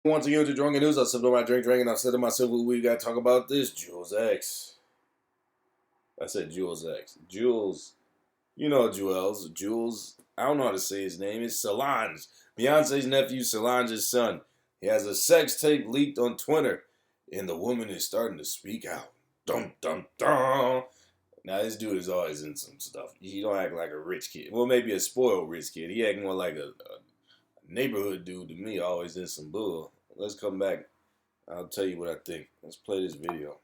Once again with the drunken news, I sipped on my drink, and I said to myself, well, we got to talk about this. Jules X. I said Jules X. Jules, you know Jules. Jules, I don't know how to say his name. It's Solange. Beyonce's nephew, Solange's son. He has a sex tape leaked on Twitter, and the woman is starting to speak out. Dum, dum, dum. Now, this dude is always in some stuff. He don't act like a rich kid. Well, maybe a spoiled rich kid. He act more like a neighborhood dude to me, always in some bull. Let's come back. I'll tell you what I think. Let's play this video.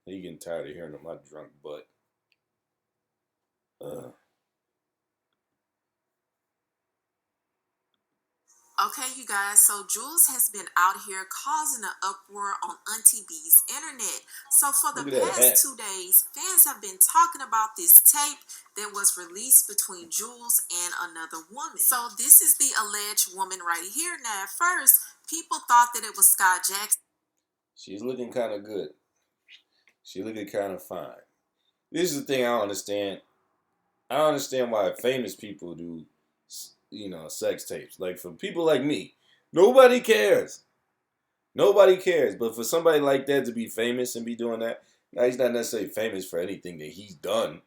You getting tired of hearing my drunk butt. Okay, you guys, so Jules has been out here causing an uproar on Auntie B's internet. So for the Look at that hat. past 2 days, fans have been talking about this tape that was released between Jules and another woman. So this is the alleged woman right here. Now, at first, people thought that it was Sky Jackson. She's looking kind of good. She's looking kind of fine. This is the thing I don't understand. I don't understand why famous people do, sex tapes. Like, for people like me, nobody cares. Nobody cares. But for somebody like that to be famous and be doing that, now he's not necessarily famous for anything that he's done.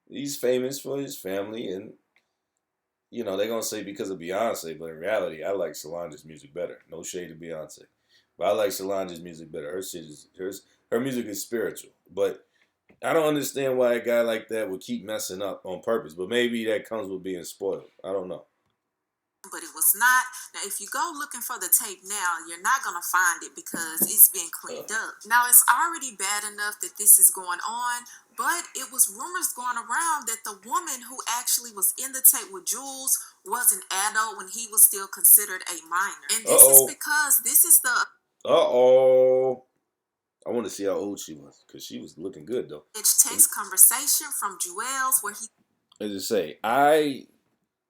He's famous for his family, and they're gonna say because of Beyonce, but in reality, I like Solange's music better. No shade to Beyonce, but I like Solange's music better. Her music is spiritual, but I don't understand why a guy like that would keep messing up on purpose. But maybe that comes with being spoiled. I don't know. But it was not. Now, if you go looking for the tape now, you're not going to find it because it's been cleaned up. Now, it's already bad enough that this is going on, but it was rumors going around that the woman who actually was in the tape with Jules was an adult when he was still considered a minor. And this is because this is the I want to see how old she was because she was looking good though. text conversation from Jules where he. As I say, I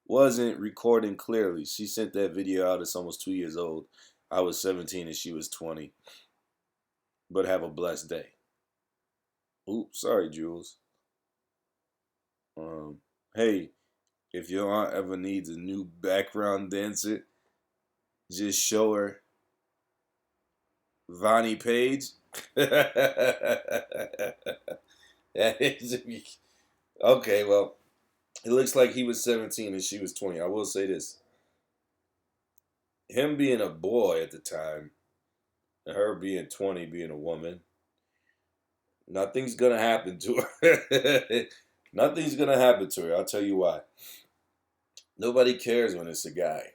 wasn't recording clearly. She sent that video out. It's almost 2 years old. I was 17 and she was 20. But have a blessed day. Oops, sorry, Jules. Hey, if your aunt ever needs a new background dancer, just show her Vonnie Page. Okay, well, it looks like he was 17 and she was 20. I will say this. Him being a boy at the time, and her being 20, being a woman, nothing's going to happen to her. Nothing's going to happen to her. I'll tell you why. Nobody cares when it's a guy.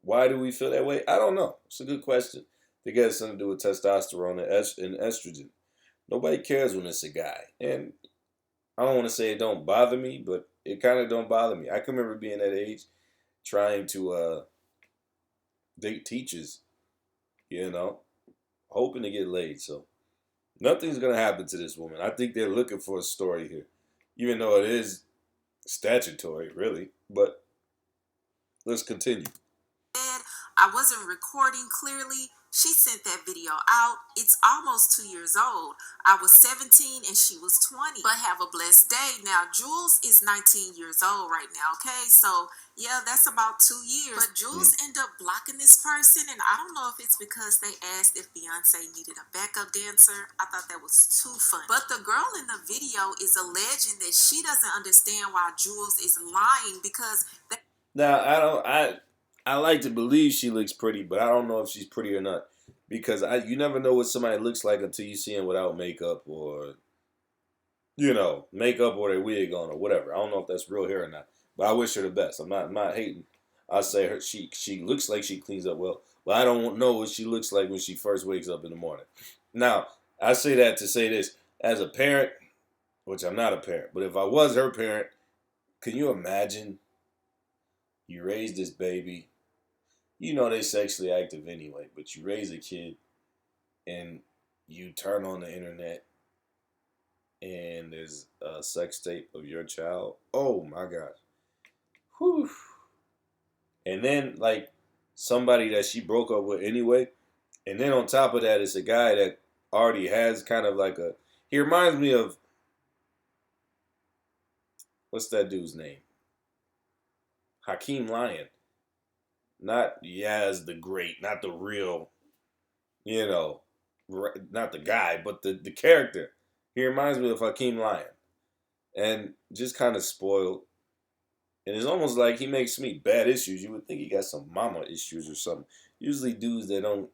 Why do we feel that way? I don't know. It's a good question. I think it has something to do with testosterone and estrogen. Nobody cares when it's a guy. And I don't want to say it don't bother me, but it kind of don't bother me. I can remember being that age trying to date teachers, hoping to get laid. So nothing's going to happen to this woman. I think they're looking for a story here, even though it is statutory, really. But let's continue. I wasn't recording clearly. She sent that video out. It's almost 2 years old. I was 17 and she was 20. But have a blessed day. Now, Jules is 19 years old right now, okay? So, yeah, that's about 2 years. But Jules ended up blocking this person, and I don't know if it's because they asked if Beyonce needed a backup dancer. I thought that was too funny. But the girl in the video is alleging that she doesn't understand why Jules is lying because... Now, I like to believe she looks pretty, but I don't know if she's pretty or not. Because you never know what somebody looks like until you see them without makeup or, makeup or their wig on or whatever. I don't know if that's real hair or not. But I wish her the best. I'm not hating. I say she looks like she cleans up well. But I don't know what she looks like when she first wakes up in the morning. Now, I say that to say this. As a parent, which I'm not a parent, but if I was her parent, can you imagine you raise this baby? They sexually active anyway, but you raise a kid and you turn on the internet and there's a sex tape of your child. Oh my gosh. Whew. And then, like, somebody that she broke up with anyway. And then on top of that, it's a guy that already has kind of like he reminds me of, what's that dude's name? Hakeem Lyon. Not Yaz the Great, not the real, you know, not the guy, but the character. He reminds me of Hakeem Lyon, and just kind of spoiled. And it's almost like he makes me bad issues. You would think he got some mama issues or something. Usually, dudes that don't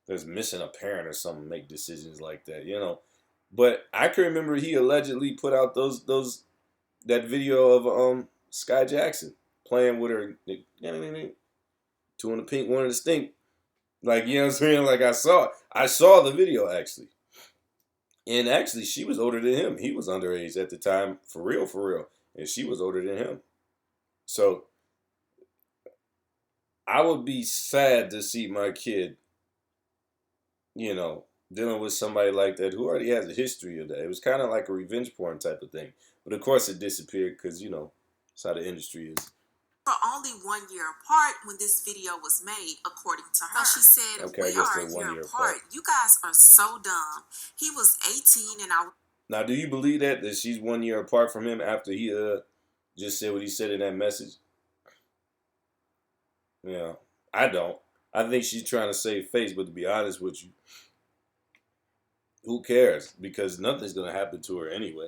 that's missing a parent or something make decisions like that, you know. But I can remember he allegedly put out those that video of Sky Jackson playing with her, two in the pink, one in the stink. Like, you know what I'm saying? Like I saw the video actually. And actually she was older than him. He was underage at the time, for real, for real. And she was older than him. So I would be sad to see my kid, you know, dealing with somebody like that who already has a history of that. It was kind of like a revenge porn type of thing. But of course it disappeared because, you know, that's how the industry is. Were only 1 year apart when this video was made, according to her. So she said, okay, we are a year apart. You guys are so dumb. He was 18 and I... Now, do you believe that she's 1 year apart from him after he just said what he said in that message? Yeah, I don't. I think she's trying to save face, but to be honest with you, who cares? Because nothing's going to happen to her anyway.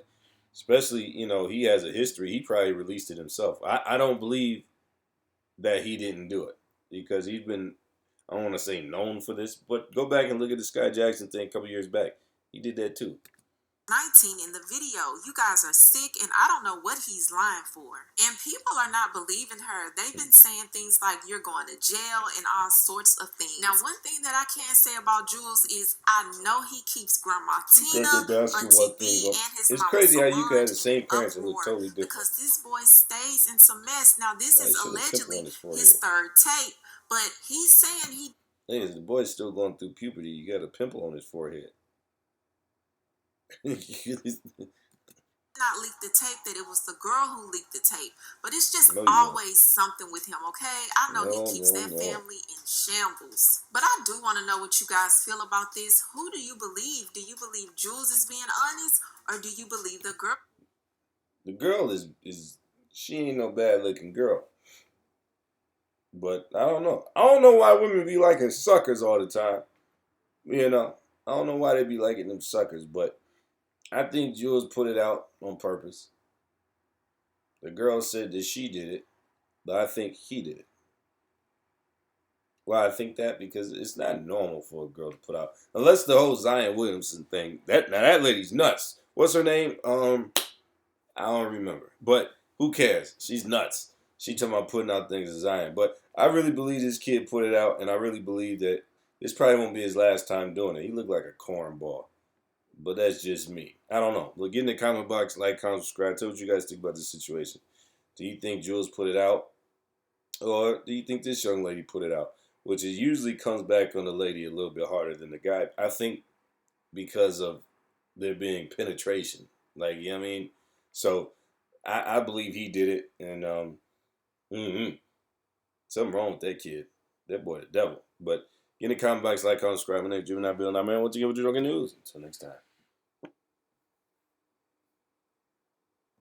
Especially, you know, he has a history. He probably released it himself. I don't believe that he didn't do it because he's been, I don't want to say known for this, but go back and look at the Sky Jackson thing a couple years back. He did that too. 19 in the video. You guys are sick and I don't know what he's lying for. And people are not believing her. They've been saying things like you're going to jail and all sorts of things. Now, one thing that I can say about Jules is I know he keeps Grandma Tina, Auntie B, and his it's mama crazy how Solange you can have the same parents and look uproar totally different. because this boy stays in some mess. Now, this is allegedly his third tape, but he's saying he... Ladies, the boy's still going through puberty. You got a pimple on his forehead. Not leak the tape, that it was the girl who leaked the tape, but it's just always something with him. Okay, I know he keeps that family in shambles, but I do want to know what you guys feel about this. Who do you believe? Do you believe Jules is being honest, or do you believe the girl? The girl is she ain't no bad looking girl, but I don't know. I don't know why women be liking suckers all the time. You know, I don't know why they be liking them suckers, but I think Jules put it out on purpose. The girl said that she did it, but I think he did it. Why I think that? Because it's not normal for a girl to put out, unless the whole Zion Williamson thing. That lady's nuts. What's her name? I don't remember. But who cares? She's nuts. She talking about putting out things as Zion. But I really believe this kid put it out, and I really believe that this probably won't be his last time doing it. He looked like a cornball. But that's just me. I don't know. Look, get in the comment box, like, comment, subscribe. Tell what you guys think about this situation. Do you think Jules put it out? Or do you think this young lady put it out? Which is usually comes back on the lady a little bit harder than the guy. I think because of there being penetration. Like, you know what I mean? So I believe he did it. And something wrong with that kid. That boy the devil. But get in the comment box, like, comment, subscribe. My name is Juvenile Bill. And I'm man, what you get with your news. Until next time.